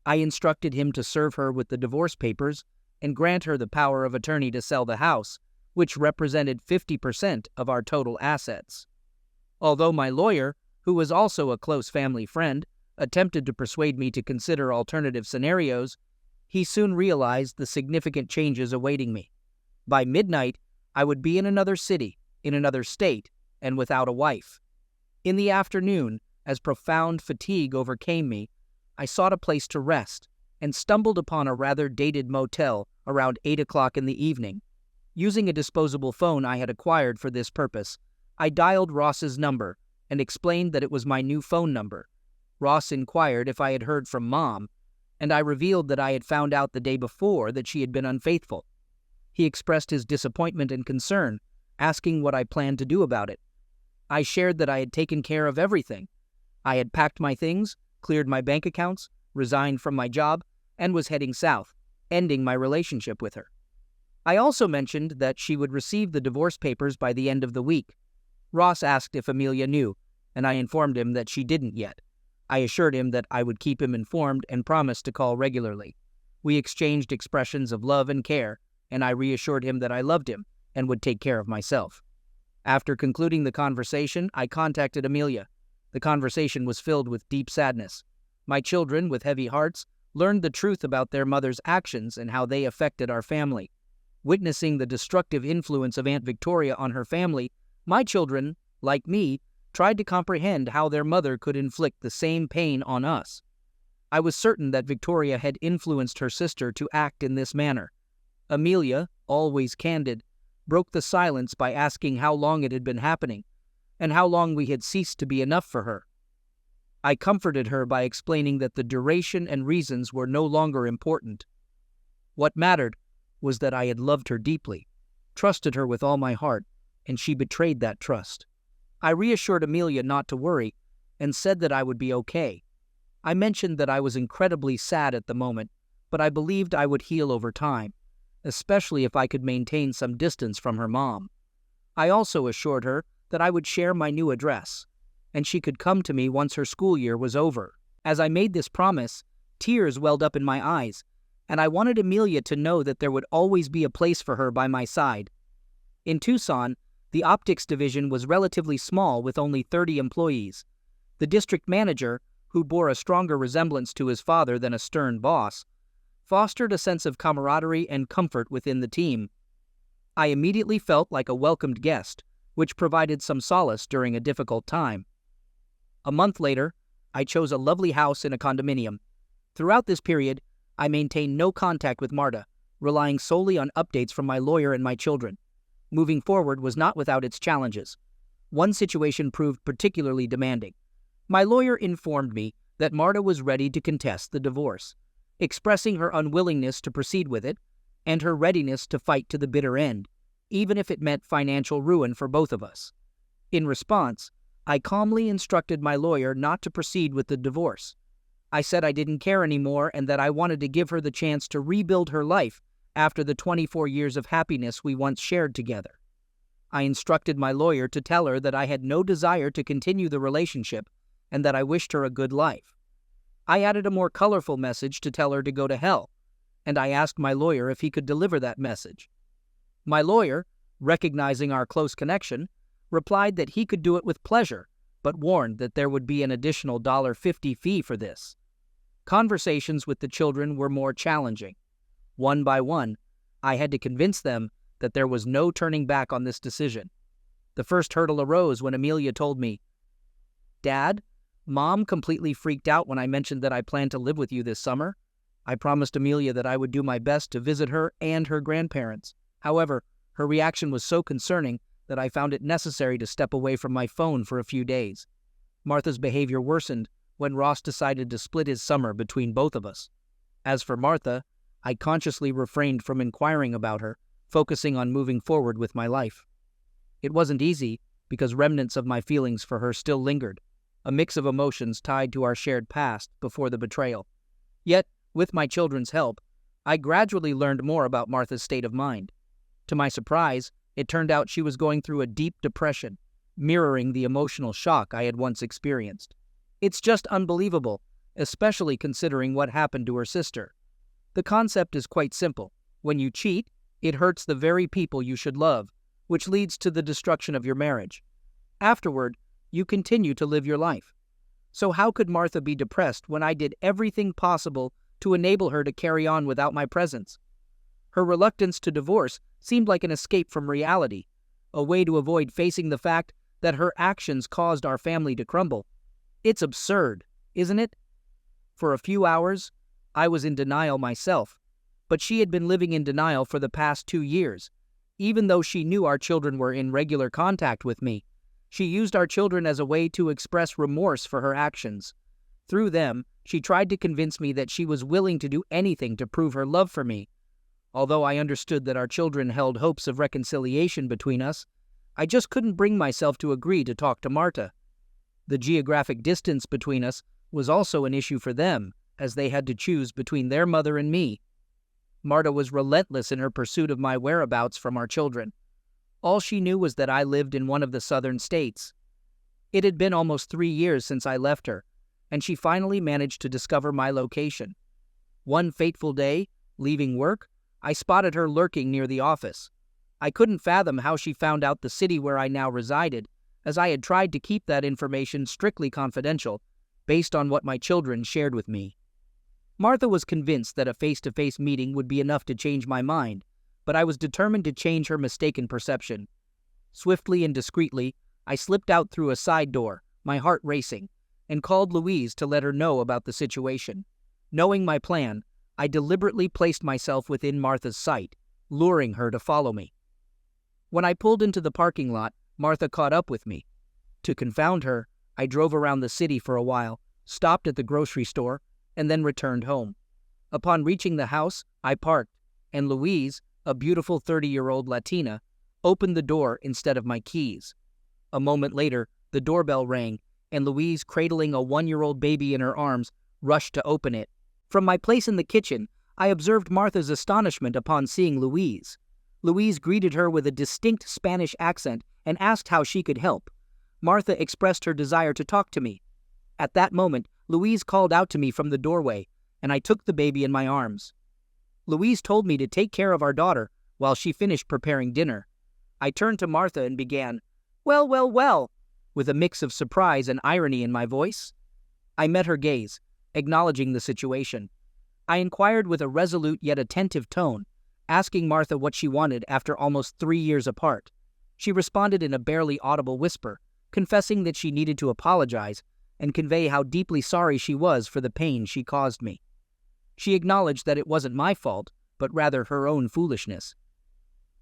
I instructed him to serve her with the divorce papers and grant her the power of attorney to sell the house, which represented 50% of our total assets. Although my lawyer, who was also a close family friend, attempted to persuade me to consider alternative scenarios, he soon realized the significant changes awaiting me. By midnight, I would be in another city, in another state, and without a wife. In the afternoon, as profound fatigue overcame me, I sought a place to rest and stumbled upon a rather dated motel around 8 o'clock in the evening. Using a disposable phone I had acquired for this purpose, I dialed Ross's number and explained that it was my new phone number. Ross inquired if I had heard from Mom, and I revealed that I had found out the day before that she had been unfaithful. He expressed his disappointment and concern, asking what I planned to do about it. I shared that I had taken care of everything. I had packed my things, cleared my bank accounts, resigned from my job, and was heading south, ending my relationship with her. I also mentioned that she would receive the divorce papers by the end of the week. Ross asked if Amelia knew, and I informed him that she didn't yet. I assured him that I would keep him informed and promised to call regularly. We exchanged expressions of love and care, and I reassured him that I loved him and would take care of myself. After concluding the conversation, I contacted Amelia. The conversation was filled with deep sadness. My children, with heavy hearts, learned the truth about their mother's actions and how they affected our family. Witnessing the destructive influence of Aunt Victoria on her family, my children, like me, tried to comprehend how their mother could inflict the same pain on us. I was certain that Victoria had influenced her sister to act in this manner. Amelia, always candid, broke the silence by asking how long it had been happening, and how long we had ceased to be enough for her. I comforted her by explaining that the duration and reasons were no longer important. What mattered was that I had loved her deeply, trusted her with all my heart, and she betrayed that trust. I reassured Amelia not to worry and said that I would be okay. I mentioned that I was incredibly sad at the moment, but I believed I would heal over time, especially if I could maintain some distance from her mom. I also assured her that I would share my new address, and she could come to me once her school year was over. As I made this promise, tears welled up in my eyes, and I wanted Amelia to know that there would always be a place for her by my side. In Tucson, the optics division was relatively small with only 30 employees. The district manager, who bore a stronger resemblance to his father than a stern boss, fostered a sense of camaraderie and comfort within the team. I immediately felt like a welcomed guest, which provided some solace during a difficult time. A month later, I chose a lovely house in a condominium. Throughout this period, I maintained no contact with Marta, relying solely on updates from my lawyer and my children. Moving forward was not without its challenges. One situation proved particularly demanding. My lawyer informed me that Marta was ready to contest the divorce, expressing her unwillingness to proceed with it and her readiness to fight to the bitter end, even if it meant financial ruin for both of us. In response, I calmly instructed my lawyer not to proceed with the divorce. I said I didn't care anymore and that I wanted to give her the chance to rebuild her life after the 24 years of happiness we once shared together. I instructed my lawyer to tell her that I had no desire to continue the relationship and that I wished her a good life. I added a more colorful message to tell her to go to hell, and I asked my lawyer if he could deliver that message. My lawyer, recognizing our close connection, replied that he could do it with pleasure, but warned that there would be an additional $50 fee for this. Conversations with the children were more challenging. One by one, I had to convince them that there was no turning back on this decision. The first hurdle arose when Amelia told me, "Dad, Mom completely freaked out when I mentioned that I planned to live with you this summer. I promised Amelia that I would do my best to visit her and her grandparents. However, her reaction was so concerning that I found it necessary to step away from my phone for a few days. Martha's behavior worsened when Ross decided to split his summer between both of us. As for Martha, I consciously refrained from inquiring about her, focusing on moving forward with my life. It wasn't easy because remnants of my feelings for her still lingered, a mix of emotions tied to our shared past before the betrayal. Yet, with my children's help, I gradually learned more about Martha's state of mind. To my surprise, it turned out she was going through a deep depression, mirroring the emotional shock I had once experienced. It's just unbelievable, especially considering what happened to her sister. The concept is quite simple. When you cheat, it hurts the very people you should love, which leads to the destruction of your marriage. Afterward, you continue to live your life. So how could Martha be depressed when I did everything possible to enable her to carry on without my presence? Her reluctance to divorce seemed like an escape from reality, a way to avoid facing the fact that her actions caused our family to crumble. It's absurd, isn't it? For a few hours, I was in denial myself, but she had been living in denial for the past 2 years. Even though she knew our children were in regular contact with me, she used our children as a way to express remorse for her actions. Through them, she tried to convince me that she was willing to do anything to prove her love for me. Although I understood that our children held hopes of reconciliation between us, I just couldn't bring myself to agree to talk to Martha. The geographic distance between us was also an issue for them, as they had to choose between their mother and me. Martha was relentless in her pursuit of my whereabouts from our children. All she knew was that I lived in one of the southern states. It had been almost 3 years since I left her, and she finally managed to discover my location. One fateful day, leaving work, I spotted her lurking near the office. I couldn't fathom how she found out the city where I now resided, as I had tried to keep that information strictly confidential, based on what my children shared with me. Martha was convinced that a face-to-face meeting would be enough to change my mind, but I was determined to change her mistaken perception. Swiftly and discreetly, I slipped out through a side door, my heart racing, and called Louise to let her know about the situation. Knowing my plan, I deliberately placed myself within Martha's sight, luring her to follow me. When I pulled into the parking lot, Martha caught up with me. To confound her, I drove around the city for a while, stopped at the grocery store, and then returned home. Upon reaching the house, I parked, and Louise, a beautiful 30-year-old Latina, opened the door instead of my keys. A moment later, the doorbell rang, and Louise, cradling a 1-year-old baby in her arms, rushed to open it. From my place in the kitchen, I observed Martha's astonishment upon seeing Louise. Louise greeted her with a distinct Spanish accent and asked how she could help. Martha expressed her desire to talk to me. At that moment, Louise called out to me from the doorway, and I took the baby in my arms. Louise told me to take care of our daughter while she finished preparing dinner. I turned to Martha and began, "Well, well, well," with a mix of surprise and irony in my voice. I met her gaze, acknowledging the situation. I inquired with a resolute yet attentive tone, asking Martha what she wanted after almost 3 years apart. She responded in a barely audible whisper, confessing that she needed to apologize and convey how deeply sorry she was for the pain she caused me. She acknowledged that it wasn't my fault, but rather her own foolishness.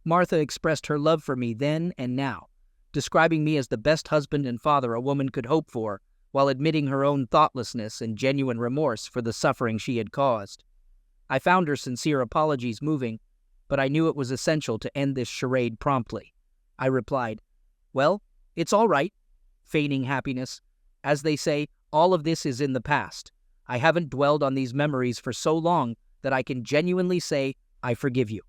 Martha expressed her love for me then and now, describing me as the best husband and father a woman could hope for, while admitting her own thoughtlessness and genuine remorse for the suffering she had caused. I found her sincere apologies moving, but I knew it was essential to end this charade promptly. I replied, "Well, it's all right," feigning happiness. As they say, all of this is in the past. I haven't dwelled on these memories for so long that I can genuinely say I forgive you."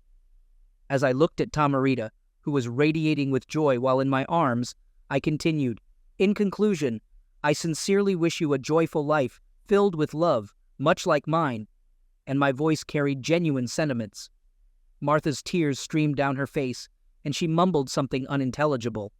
As I looked at Tamarita, who was radiating with joy while in my arms, I continued, "In conclusion, I sincerely wish you a joyful life, filled with love, much like mine," and my voice carried genuine sentiments. Martha's tears streamed down her face, and she mumbled something unintelligible.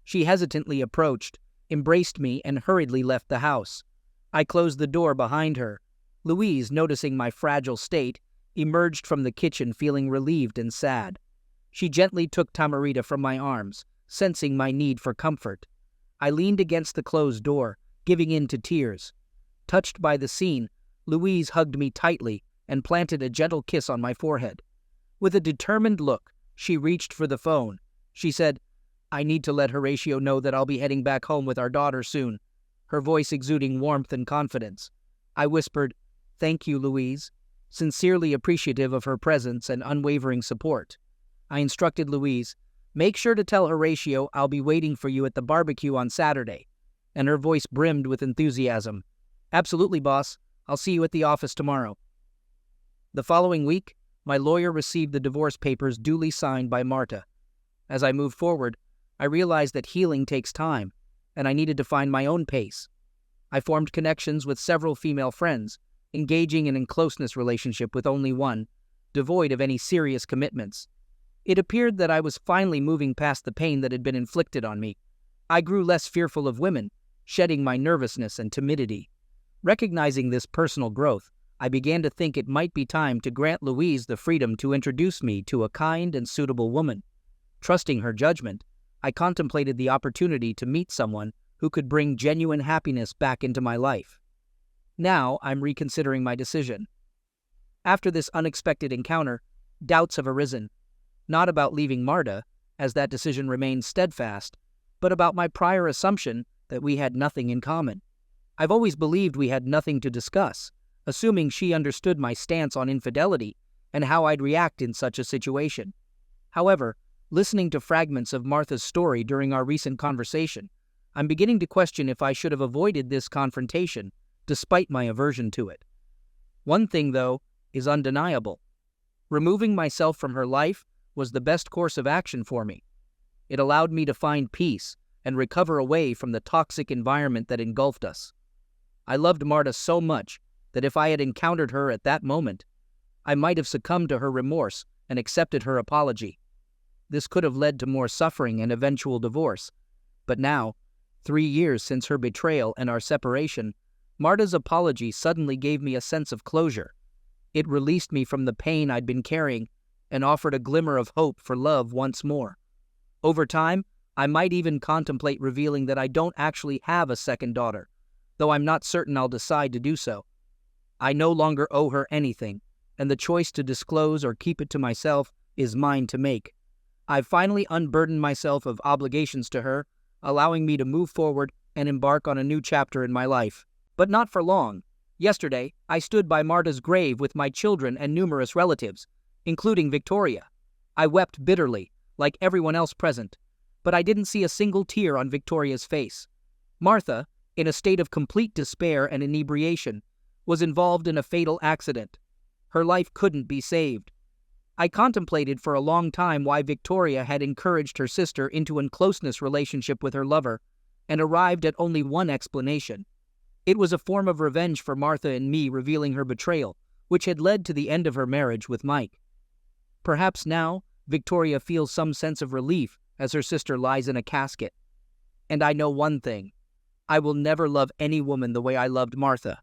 She hesitantly approached, embraced me, and hurriedly left the house. I closed the door behind her. Louise, noticing my fragile state, emerged from the kitchen feeling relieved and sad. She gently took Tamarita from my arms, sensing my need for comfort. I leaned against the closed door, giving in to tears. Touched by the scene, Louise hugged me tightly and planted a gentle kiss on my forehead. With a determined look, she reached for the phone. She said, "I need to let Horatio know that I'll be heading back home with our daughter soon," her voice exuding warmth and confidence. I whispered, "Thank you, Louise," sincerely appreciative of her presence and unwavering support. I instructed Louise, "Make sure to tell Horatio I'll be waiting for you at the barbecue on Saturday," and her voice brimmed with enthusiasm. "Absolutely, boss. I'll see you at the office tomorrow." The following week, my lawyer received the divorce papers duly signed by Marta. As I moved forward, I realized that healing takes time, and I needed to find my own pace. I formed connections with several female friends, engaging in a closeness relationship with only one, devoid of any serious commitments. It appeared that I was finally moving past the pain that had been inflicted on me. I grew less fearful of women, shedding my nervousness and timidity. Recognizing this personal growth, I began to think it might be time to grant Louise the freedom to introduce me to a kind and suitable woman. Trusting her judgment, I contemplated the opportunity to meet someone who could bring genuine happiness back into my life. Now I'm reconsidering my decision. After this unexpected encounter, doubts have arisen, not about leaving Marta, as that decision remains steadfast, but about my prior assumption that we had nothing in common. I've always believed we had nothing to discuss, assuming she understood my stance on infidelity and how I'd react in such a situation. However, listening to fragments of Martha's story during our recent conversation, I'm beginning to question if I should have avoided this confrontation, despite my aversion to it. One thing, though, is undeniable. Removing myself from her life was the best course of action for me. It allowed me to find peace and recover away from the toxic environment that engulfed us. I loved Marta so much that if I had encountered her at that moment, I might have succumbed to her remorse and accepted her apology. This could have led to more suffering and eventual divorce. But now, 3 years since her betrayal and our separation, Marta's apology suddenly gave me a sense of closure. It released me from the pain I'd been carrying and offered a glimmer of hope for love once more. Over time, I might even contemplate revealing that I don't actually have a second daughter, though I'm not certain I'll decide to do so. I no longer owe her anything, and the choice to disclose or keep it to myself is mine to make. I've finally unburdened myself of obligations to her, allowing me to move forward and embark on a new chapter in my life. But not for long. Yesterday, I stood by Marta's grave with my children and numerous relatives, including Victoria. I wept bitterly, like everyone else present, but I didn't see a single tear on Victoria's face. Martha, in a state of complete despair and inebriation, was involved in a fatal accident. Her life couldn't be saved. I contemplated for a long time why Victoria had encouraged her sister into a closeness relationship with her lover, and arrived at only one explanation. It was a form of revenge for Martha and me revealing her betrayal, which had led to the end of her marriage with Mike. Perhaps now, Victoria feels some sense of relief as her sister lies in a casket. And I know one thing: I will never love any woman the way I loved Martha.